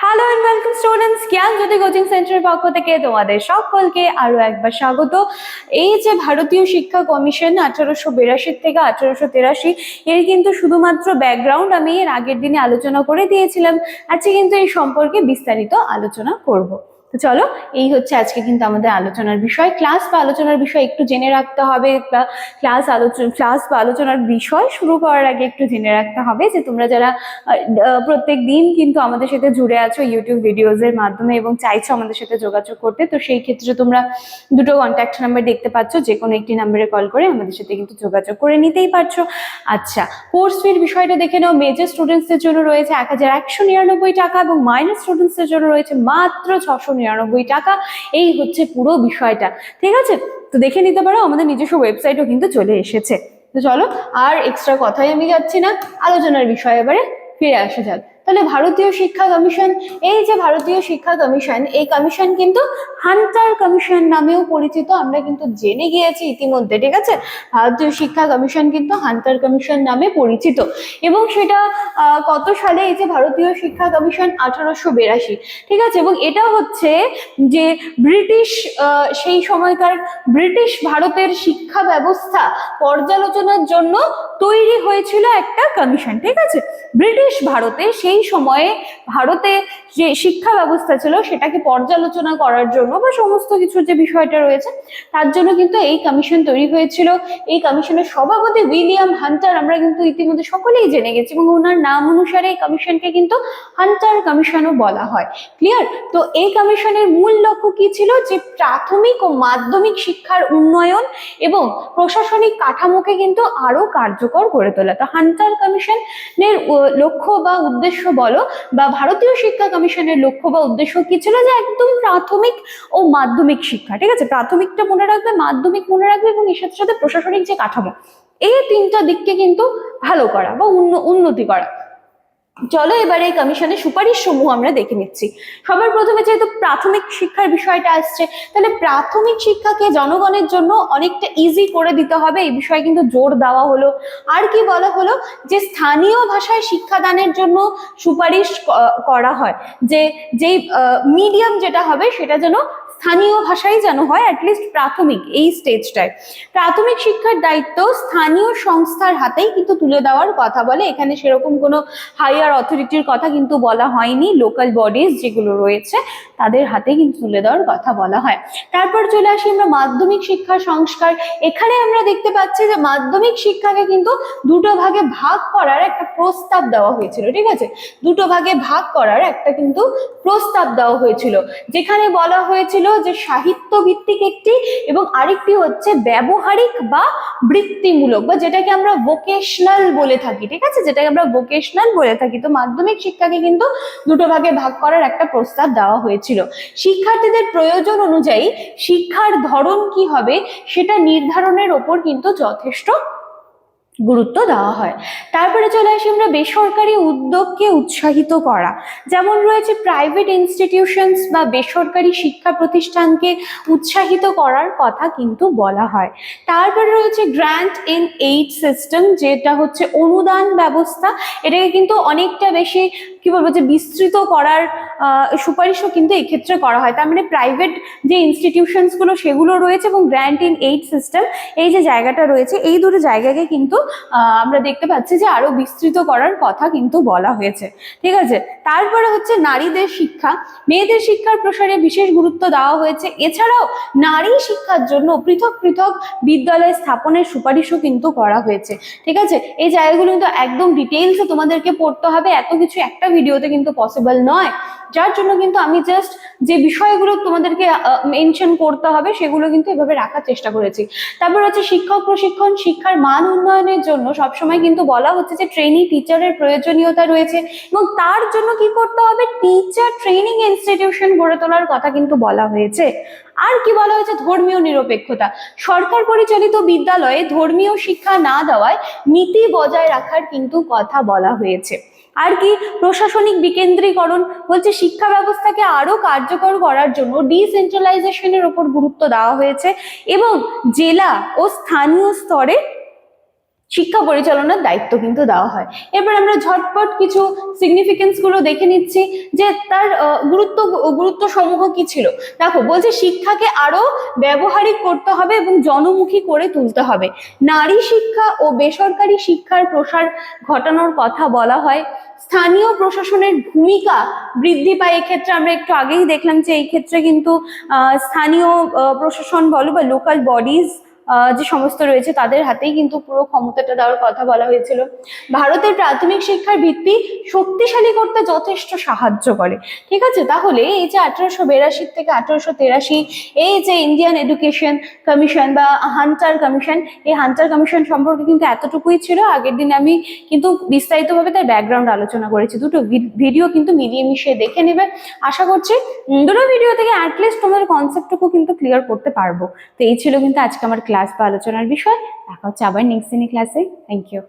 Hello and welcome students, Gyanjyoti coaching সেন্টারের পক্ষ থেকে তোমাদের সকলকে আরো একবার স্বাগত। এই যে ভারতীয় শিক্ষা কমিশন 1882 থেকে 1883 এর কিন্তু শুধুমাত্র ব্যাকগ্রাউন্ড আমি এর আগের দিনে আলোচনা করে দিয়েছিলাম। আজকে কিন্তু এই সম্পর্কে বিস্তারিত আলোচনা করব। তো চলো, এই হচ্ছে আজকে কিন্তু আমাদের আলোচনার বিষয়। ক্লাস বা আলোচনার বিষয় একটু জেনে রাখতে হবে, বা ক্লাস বা আলোচনার বিষয় শুরু করার আগে একটু জেনে রাখতে হবে যে তোমরা যারা প্রত্যেক দিন কিন্তু আমাদের সাথে জুড়ে আছো ইউটিউব ভিডিওজ এর মাধ্যমে এবং চাইছো আমাদের সাথে যোগাযোগ করতে, তো সেই ক্ষেত্রে তোমরা দুটো কন্ট্যাক্ট নাম্বার দেখতে পাচ্ছ, যে কোনো একটি নাম্বারে কল করে আমাদের সাথে কিন্তু যোগাযোগ করে নিতেই পারছো। আচ্ছা, কোর্স ফির বিষয়টা দেখে নাও। মেজর স্টুডেন্টসদের জন্য রয়েছে 1199 টাকা এবং মাইনর স্টুডেন্টসদের জন্য রয়েছে মাত্র 699 টাকা। এই হচ্ছে পুরো বিষয়টা, ঠিক আছে? তো দেখে নিতে পারো, আমাদের নিজস্ব ওয়েবসাইটও কিন্তু চলে এসেছে। তো চলো, আর এক্সট্রা কথাই আমি যাচ্ছি না, আলোচনার বিষয়ে এবারে ফিরে আসা যাক। তাহলে ভারতীয় শিক্ষা কমিশন, এই যে ভারতীয় শিক্ষা কমিশন, এই কমিশন কিন্তু হান্টার কমিশন নামেও পরিচিত, আমরা কিন্তু জেনে গিয়েছি ইতিমধ্যে, ঠিক আছে? ভারতীয় শিক্ষা কমিশন কিন্তু হান্টার কমিশন নামে পরিচিত। এবং সেটা কত সালে, এই যে ভারতীয় শিক্ষা কমিশন 1882, ঠিক আছে? এবং এটা হচ্ছে যে ব্রিটিশ সেই সময়কার ব্রিটিশ ভারতের শিক্ষা ব্যবস্থা পর্যালোচনার জন্য তৈরি হয়েছিল একটা কমিশন, ঠিক আছে? ব্রিটিশ ভারতে সেই সময়ে ভারতে যে শিক্ষা ব্যবস্থা ছিল সেটাকে পর্যালোচনা করার জন্য বা সমস্ত কিছু যে বিষয়টা রয়েছে তার জন্য কিন্তু এই কমিশন তৈরি হয়েছিল। এই কমিশনের সভাপতি উইলিয়াম হান্টার, আমরা কিন্তু ইতিমধ্যে সকলেই জেনে গেছি, এবং ওনার নাম অনুসারে এই কমিশনকে কিন্তু হান্টার কমিশনও বলা হয়। ক্লিয়ার? তো এই কমিশনের মূল লক্ষ্য কি ছিল? যে প্রাথমিক ও মাধ্যমিক শিক্ষার উন্নয়ন এবং প্রশাসনিক কাঠামোকে কিন্তু আরো কার্যকর করে তোলা। তো হান্টার কমিশনের লক্ষ্য বা উদ্দেশ্য বলো, বা ভারতীয় শিক্ষা কমিশনের লক্ষ্য বা উদ্দেশ্য কি ছিল? যে একদম প্রাথমিক ও মাধ্যমিক শিক্ষা, ঠিক আছে? প্রাথমিকটা মনে রাখবে, মাধ্যমিক মনে রাখবে, এবং এর সাথে সাথে প্রশাসনিক যে কাঠামো, এই তিনটা দিককে কিন্তু ভালো করা বা উন্নতি করা। চলো এবারে এই কমিশনের সুপারিশ সমূহ আমরা দেখে নিচ্ছি। সবার প্রথমে যেহেতু প্রাথমিক শিক্ষার বিষয়টা আসছে, তাহলে প্রাথমিক শিক্ষাকে জনগণের জন্য অনেকটা ইজি করে দিতে হবে, এই বিষয়ে কিন্তু জোর দেওয়া হলো। আর কি বলা হলো? যে স্থানীয় ভাষায় শিক্ষাদানের জন্য সুপারিশ করা হয়, যে যেই মিডিয়াম যেটা হবে সেটা যেন স্থানীয় ভাষাই যেন হয়, অ্যাটলিস্ট প্রাথমিক এই স্টেজটায়। প্রাথমিক শিক্ষার দায়িত্ব স্থানীয় সংস্থার হাতেই কিন্তু তুলে দেওয়ার কথা বলে। এখানে সেরকম কোনো হাইয়ার অথরিটির কথা কিন্তু বলা হয়নি, লোকাল বডিজ যেগুলো রয়েছে তাদের হাতে কিন্তু তুলে দেওয়ার কথা বলা হয়। তারপর চলে আসি আমরা মাধ্যমিক শিক্ষা সংস্কার। এখানে আমরা দেখতে পাচ্ছি যে মাধ্যমিক শিক্ষাকে কিন্তু দুটো ভাগে ভাগ করার একটা প্রস্তাব দেওয়া হয়েছিল, ঠিক আছে? দুটো ভাগে ভাগ করার একটা কিন্তু প্রস্তাব দেওয়া হয়েছিল, যেখানে বলা হয়েছিল যে সাহিত্য ভিত্তিক একটি এবং আরেকটি হচ্ছে ব্যবহারিক বা বৃত্তিমূলক, বা যেটাকে আমরা ভোকেশনাল বলে থাকি, ঠিক আছে? যেটাকে আমরা ভোকেশনাল বলে থাকি। তো মাধ্যমিক শিক্ষাকে কিন্তু দুটো ভাগে ভাগ করার একটা প্রস্তাব দেওয়া হয়েছিল। শিক্ষার্থীদের প্রয়োজন অনুযায়ী শিক্ষার ধরন কি হবে সেটা নির্ধারণের ওপর কিন্তু যথেষ্ট গুরুত্ব দেওয়া হয়। তারপরে চলে আসি আমরা বেসরকারি উদ্যোগকে উৎসাহিত করা, যেমন রয়েছে প্রাইভেট ইনস্টিটিউশনস বা বেসরকারি শিক্ষা প্রতিষ্ঠানকে উৎসাহিত করার কথা কিন্তু বলা হয়। তারপরে রয়েছে গ্র্যান্ট ইন এইড সিস্টেম, যেটা হচ্ছে অনুদান ব্যবস্থা। এটাকে কিন্তু অনেকটা বেশি কি বলবো, যে বিস্তৃত করার সুপারিশও কিন্তু এই ক্ষেত্রে করা হয়। তার মানে প্রাইভেট যে ইনস্টিটিউশনস গুলো সেগুলো রয়েছে এবং গ্র্যান্ট ইন এইড সিস্টেম, এই যে জায়গাটা রয়েছে, এই দুটো জায়গাকে কিন্তু আমরা দেখতে পাচ্ছি যে আরো বিস্তৃত করার কথা কিন্তু বলা হয়েছে, ঠিক আছে? তারপরে হচ্ছে নারীদের শিক্ষা, মেয়েদের শিক্ষার প্রসারে বিশেষ গুরুত্ব দেওয়া হয়েছে। এছাড়াও নারী শিক্ষার জন্য পৃথক পৃথক বিদ্যালয় স্থাপনের সুপারিশও কিন্তু করা হয়েছে, ঠিক আছে? এই জায়গাগুলো কিন্তু একদম ডিটেইলসে তোমাদেরকে পড়তে হবে, এত কিছু একটা ভিডিওতে কিন্তু পসিবল নয়, যার জন্য কিন্তু আমি জাস্ট যে বিষয়গুলো তোমাদেরকে মেনশন করতে হবে সেগুলো কিন্তু এভাবে রাখার চেষ্টা করেছি। তারপর হচ্ছে শিক্ষক প্রশিক্ষণ, শিক্ষার মান উন্নয়নের জন্য সবসময় কিন্তু বলা হচ্ছে যে ট্রেনি টিচারের প্রয়োজনীয়তা রয়েছে, এবং তার জন্য কি করতে হবে? টিচার ট্রেনিং ইনস্টিটিউশন গড়ে তোলার কথা কিন্তু বলা হয়েছে। আর কি বলা হয়েছে? ধর্মীয় নিরপেক্ষতা, সরকার পরিচালিত বিদ্যালয়ে ধর্মীয় শিক্ষা না দেওয়ায় নীতি বজায় রাখার কিন্তু কথা বলা হয়েছে। আর কি? প্রশাসনিক বিকেন্দ্রীকরণ, বলছে শিক্ষা ব্যবস্থাকে আরো কার্যকর করার জন্য ডিসেন্ট্রালাইজেশনের উপর গুরুত্ব দেওয়া হয়েছে এবং জেলা ও স্থানীয় স্তরে শিক্ষা পরিচালনার দায়িত্ব কিন্তু দেওয়া হয়। এবার আমরা ঝটপট কিছু সিগনিফিকেন্স গুলো দেখে নিচ্ছি যে তার গুরুত্ব সমূহ কি ছিল। দেখো, বলছে শিক্ষাকে আরো ব্যবহারিক করতে হবে এবং জনমুখী করে তুলতে হবে। নারী শিক্ষা ও বেসরকারি শিক্ষার প্রসার ঘটানোর কথা বলা হয়। স্থানীয় প্রশাসনের ভূমিকা বৃদ্ধি পায়। এক্ষেত্রে আমরা একটু আগেই দেখলাম যে এই ক্ষেত্রে কিন্তু স্থানীয় প্রশাসন বলো বা লোকাল বডিজ যে সমস্ত রয়েছে তাদের হাতেই কিন্তু পুরো ক্ষমতাটা দেওয়ার কথা বলা হয়েছিল। ভারতের প্রাথমিক শিক্ষার ভিত্তি শক্তিশালী করতে যথেষ্ট সাহায্য করে। ঠিক আছে, তাহলে এই যে 1882 থেকে 1883 এই যে ইন্ডিয়ান এডুকেশন কমিশন বা হান্টার কমিশন, এই হান্টার কমিশন সম্পর্কে কিন্তু এতটুকুই ছিল। আগের দিন আমি কিন্তু বিস্তারিতভাবে তার ব্যাকগ্রাউন্ড আলোচনা করেছি। দুটো ভিডিও কিন্তু মিলিয়ে মিশিয়ে দেখে নেবে। আশা করছি দুটো ভিডিও থেকে অ্যাটলিস্ট তোমাদের কনসেপ্টটুকু কিন্তু ক্লিয়ার করতে পারবো। তো এই ছিল কিন্তু আজকে আমার ক্লাস বা আলোচনার বিষয়। দেখা হচ্ছে আবার নেক্সট দিনের ক্লাসে। Thank you.